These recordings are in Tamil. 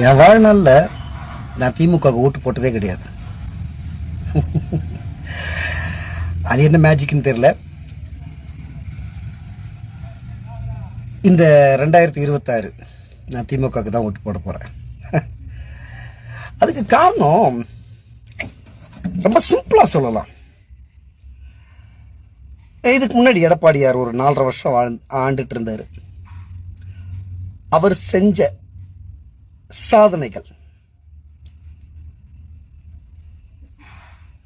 என் வாழ்நாள்ல நான் திமுக ஓட்டு போட்டதே கிடையாது. அது என்ன மேஜிக்னு தெரியல. இந்த 2026 நான் திமுகவுக்கு தான் ஓட்டு போட போறேன். அதுக்கு காரணம் ரொம்ப சிம்பிளா சொல்லலாம். இதுக்கு முன்னாடி எடப்பாடியார் ஒரு 4.5 வருஷம் ஆண்டுட்டு இருந்தாரு. அவர் செஞ்ச சாதனைகள்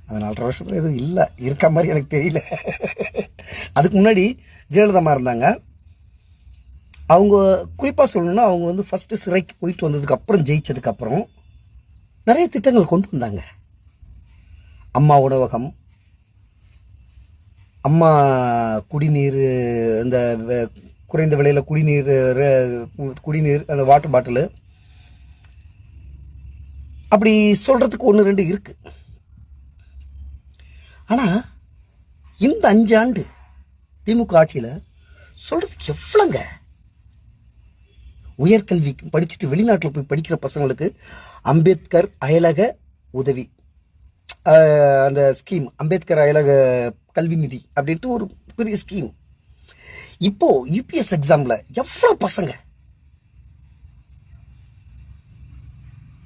அந்த 4.5 வருஷத்துல எதுவும் இல்லை, இருக்க மாதிரி எனக்கு தெரியல. அதுக்கு முன்னாடி ஜெயலலிதா இருந்தாங்க. அவங்க குறிப்பா சொல்லணும்னா அவங்க வந்து ஃபர்ஸ்ட் சிறைக்கு போயிட்டு வந்ததுக்கு அப்புறம் ஜெயிச்சதுக்கு அப்புறம் நிறைய திட்டங்கள் கொண்டு வந்தாங்க. அம்மா உணவகம், அம்மா குடிநீர், இந்த குறைந்த விலையில குடிநீர் அந்த வாட்டர் பாட்டில், அப்படி சொல்றதுக்கு 1-2 இருக்கு. ஆனா இந்த 5 ஆண்டு திமுக ஆட்சியில சொல்றதுக்கு எவ்வளவுங்க. உயர்கல்வி படிச்சுட்டு வெளிநாட்டில் போய் படிக்கிற பசங்களுக்கு அம்பேத்கர் அயலக உதவி, அந்த ஸ்கீம், அம்பேத்கர் அயலக கல்வி நிதி அப்படின்ட்டு ஒரு பெரிய ஸ்கீம். இப்போ யூபிஎஸ் எக்ஸாம்ல எவ்வளவு பசங்க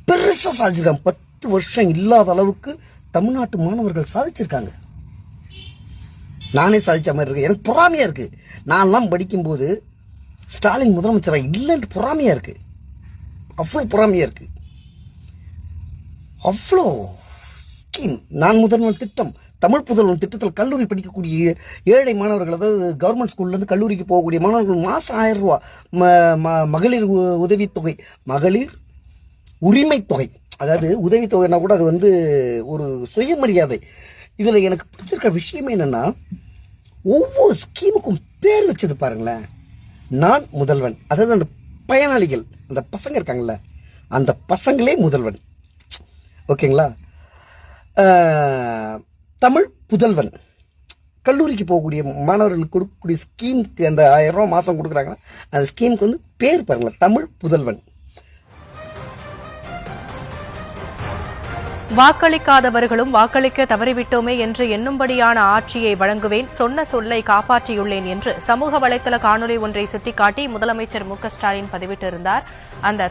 பெருசா சாதிச்சிருக்காங்க. 10 வருஷம் இல்லாத அளவுக்கு தமிழ்நாட்டு மாணவர்கள் சாதிச்சிருக்காங்க. நானே சாதிச்ச மாதிரி இருக்கு. எனக்கு பொறாமையா இருக்கு. நான்லாம் படிக்கும்போது ஸ்டாலின் முதலமைச்சரா இல்லைன்னு பொறாமையா இருக்கு. அவ்வளவு பொறாமையா இருக்கு. அவ்வளோ ஸ்கீம், நான் முதல்வன் திட்டம், தமிழ் புதல்வன் திட்டத்தில் கல்லூரி படிக்கக்கூடிய ஏழை மாணவர்கள், அதாவது கவர்மெண்ட் ஸ்கூல்ல இருந்து கல்லூரிக்கு போகக்கூடிய மாணவர்கள் மாசம் 1000 ரூபாய் மகளிர் உதவித்தொகை, மகளிர் உரிமை தொகை. அதாவது உதவித்தொகைனா கூட அது வந்து ஒரு சுயமரியாதை. இதுல எனக்கு பிடிச்சிருக்க விஷயம் என்னன்னா, ஒவ்வொரு ஸ்கீமுக்கும் பேர் வச்சது பாருங்களேன். நான் முதல்வன், அதாவது அந்த பயனாளிகள், அந்த பசங்க இருக்காங்கல்ல, அந்த பசங்களே முதல்வன். ஓகேங்களா? தமிழ் புதல்வன், கல்லூரிக்கு போகக்கூடிய மாணவர்களுக்கு கொடுக்கக்கூடிய ஸ்கீமுக்கு அந்த 1000 ரூபாய் மாசம் கொடுக்குறாங்கன்னா அந்த ஸ்கீமுக்கு வந்து பேர் பாருங்களேன், தமிழ் புதல்வன். வாக்களிக்காதவர்களும் வாக்களிக்க தவறிவிட்டோமே என்று எண்ணும்படியான ஆட்சியை வழங்குவேன், சொன்ன சொல்லை காப்பாற்றியுள்ளேன் என்று சமூக வலைதள காணொலி ஒன்றை சுட்டிக்காட்டி முதலமைச்சர் மு.க. ஸ்டாலின் பதிவிட்டிருந்தார். அந்த